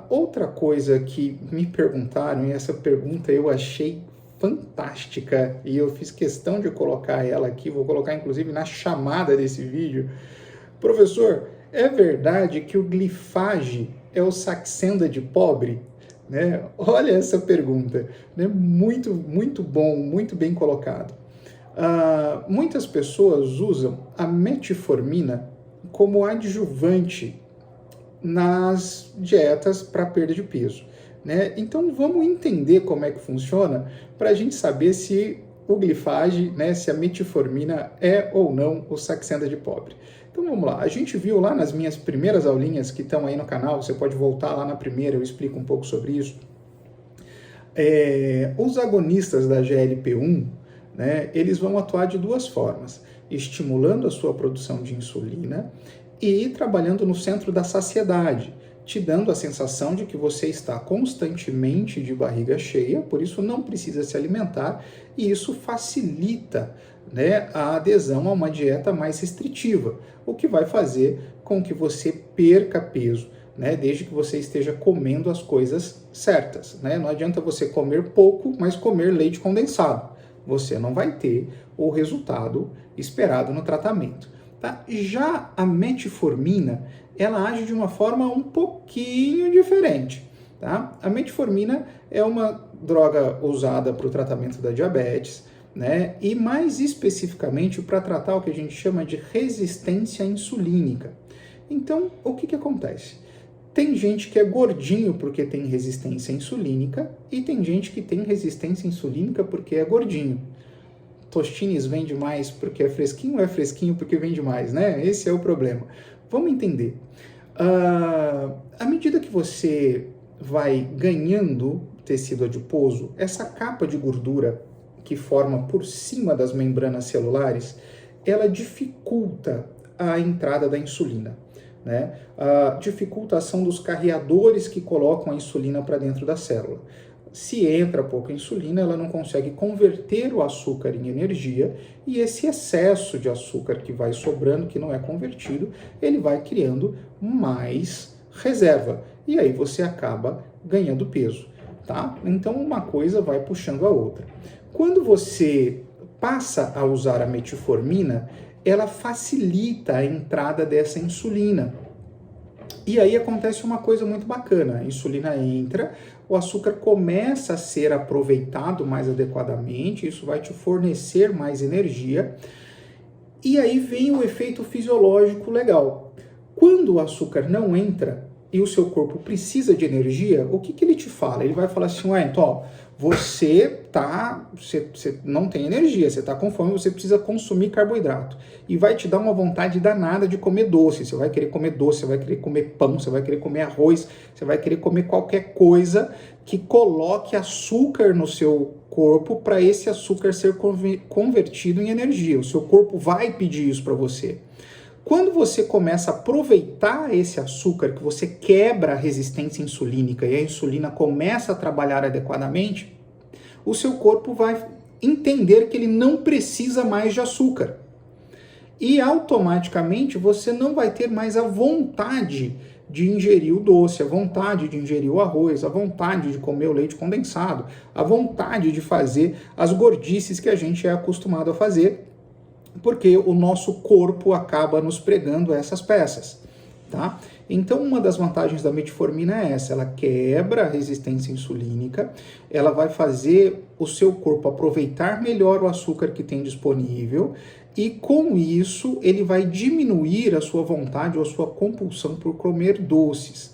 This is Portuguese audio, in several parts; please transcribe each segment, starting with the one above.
Outra coisa que me perguntaram, e essa pergunta eu achei fantástica, e eu fiz questão de colocar ela aqui, vou colocar inclusive na chamada desse vídeo. Professor, é verdade que o glifage é o Saxenda de pobre? Né? Olha essa pergunta, né? Muito, muito bom, muito bem colocado. Muitas pessoas usam a metformina como adjuvante nas dietas para perda de peso, né? Então vamos entender como é que funciona para a gente saber se o glifage, né, se a metformina é ou não o Saxenda de pobre. Então vamos lá, a gente viu lá nas minhas primeiras aulinhas que estão aí no canal, você pode voltar lá na primeira, eu explico um pouco sobre isso. Os agonistas da GLP-1, né, eles vão atuar de duas formas, estimulando a sua produção de insulina e trabalhando no centro da saciedade, te dando a sensação de que você está constantemente de barriga cheia, por isso não precisa se alimentar, e isso facilita, né, a adesão a uma dieta mais restritiva, o que vai fazer com que você perca peso, né, desde que você esteja comendo as coisas certas, né? Não adianta você comer pouco, mas comer leite condensado. Você não vai ter o resultado esperado no tratamento. Tá? Já a metformina, ela age de uma forma um pouquinho diferente. Tá? A metformina é uma droga usada para o tratamento da diabetes, né? E mais especificamente para tratar o que a gente chama de resistência insulínica. Então, o que acontece? Tem gente que é gordinho porque tem resistência insulínica e tem gente que tem resistência insulínica porque é gordinho. Tostines vende mais porque é fresquinho ou é fresquinho porque vende mais, né? Esse é o problema. Vamos entender. À medida que você vai ganhando tecido adiposo, essa capa de gordura que forma por cima das membranas celulares, ela dificulta a entrada da insulina, né? Dificulta a ação dos carreadores que colocam a insulina para dentro da célula. Se entra pouca insulina, ela não consegue converter o açúcar em energia e esse excesso de açúcar que vai sobrando, que não é convertido, ele vai criando mais reserva e aí você acaba ganhando peso, tá? Então uma coisa vai puxando a outra. Quando você passa a usar a metformina, ela facilita a entrada dessa insulina. E aí acontece uma coisa muito bacana, a insulina entra, o açúcar começa a ser aproveitado mais adequadamente, isso vai te fornecer mais energia, e aí vem o efeito fisiológico legal. Quando o açúcar não entra e o seu corpo precisa de energia, o que ele te fala? Ele vai falar assim, ué, então, ó, você não tem energia, você está com fome, você precisa consumir carboidrato. E vai te dar uma vontade danada de comer doce. Você vai querer comer doce, você vai querer comer pão, você vai querer comer arroz, você vai querer comer qualquer coisa que coloque açúcar no seu corpo para esse açúcar ser convertido em energia. O seu corpo vai pedir isso para você. Quando você começa a aproveitar esse açúcar, que você quebra a resistência insulínica e a insulina começa a trabalhar adequadamente, o seu corpo vai entender que ele não precisa mais de açúcar. E automaticamente você não vai ter mais a vontade de ingerir o doce, a vontade de ingerir o arroz, a vontade de comer o leite condensado, a vontade de fazer as gordices que a gente é acostumado a fazer, porque o nosso corpo acaba nos pregando essas peças, tá? Então, uma das vantagens da metformina é essa, ela quebra a resistência insulínica, ela vai fazer o seu corpo aproveitar melhor o açúcar que tem disponível e, com isso, ele vai diminuir a sua vontade ou a sua compulsão por comer doces.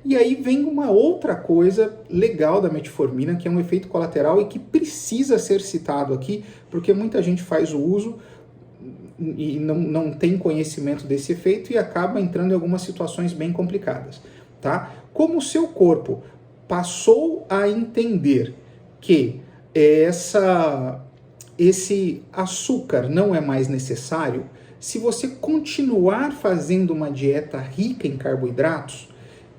E aí vem uma outra coisa legal da metformina, que é um efeito colateral e que precisa ser citado aqui, porque muita gente faz o uso e não tem conhecimento desse efeito e acaba entrando em algumas situações bem complicadas, tá? Como o seu corpo passou a entender que esse açúcar não é mais necessário, se você continuar fazendo uma dieta rica em carboidratos,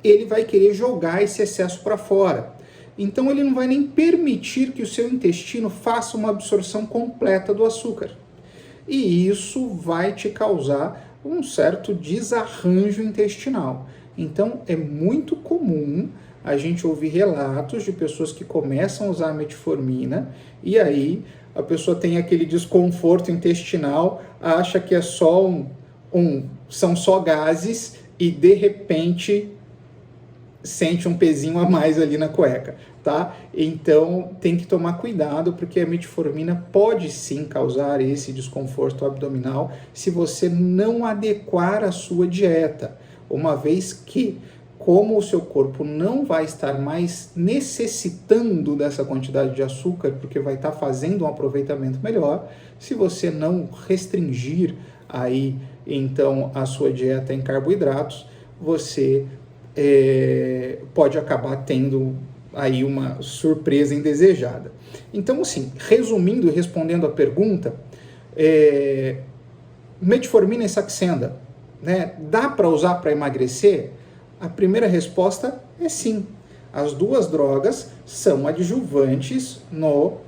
ele vai querer jogar esse excesso para fora. Então ele não vai nem permitir que o seu intestino faça uma absorção completa do açúcar. E isso vai te causar um certo desarranjo intestinal. Então, é muito comum a gente ouvir relatos de pessoas que começam a usar a metformina e aí a pessoa tem aquele desconforto intestinal, acha que é só são só gases e de repente sente um pezinho a mais ali na cueca, tá? Então tem que tomar cuidado porque a metformina pode sim causar esse desconforto abdominal se você não adequar a sua dieta, uma vez que como o seu corpo não vai estar mais necessitando dessa quantidade de açúcar, porque vai estar fazendo um aproveitamento melhor, se você não restringir aí, então, a sua dieta em carboidratos, você pode acabar tendo aí uma surpresa indesejada. Então, assim, resumindo e respondendo a pergunta, metformina e Saxenda, né, dá para usar para emagrecer? A primeira resposta é sim. As duas drogas são adjuvantes no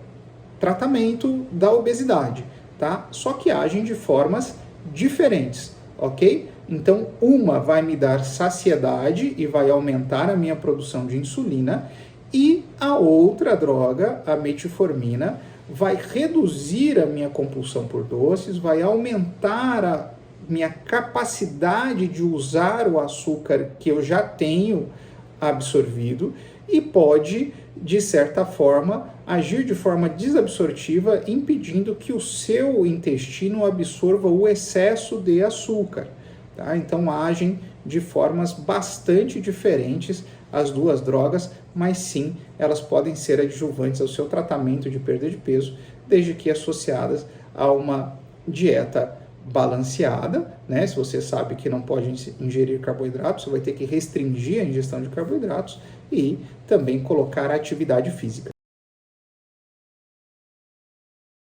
tratamento da obesidade, tá? Só que agem de formas diferentes, ok? Então, uma vai me dar saciedade e vai aumentar a minha produção de insulina, e a outra droga, a metformina, vai reduzir a minha compulsão por doces, vai aumentar a minha capacidade de usar o açúcar que eu já tenho absorvido e pode, de certa forma, agir de forma desabsortiva, impedindo que o seu intestino absorva o excesso de açúcar. Tá? Então, agem de formas bastante diferentes as duas drogas, mas sim, elas podem ser adjuvantes ao seu tratamento de perda de peso, desde que associadas a uma dieta balanceada, né? Se você sabe que não pode ingerir carboidratos, você vai ter que restringir a ingestão de carboidratos e também colocar a atividade física.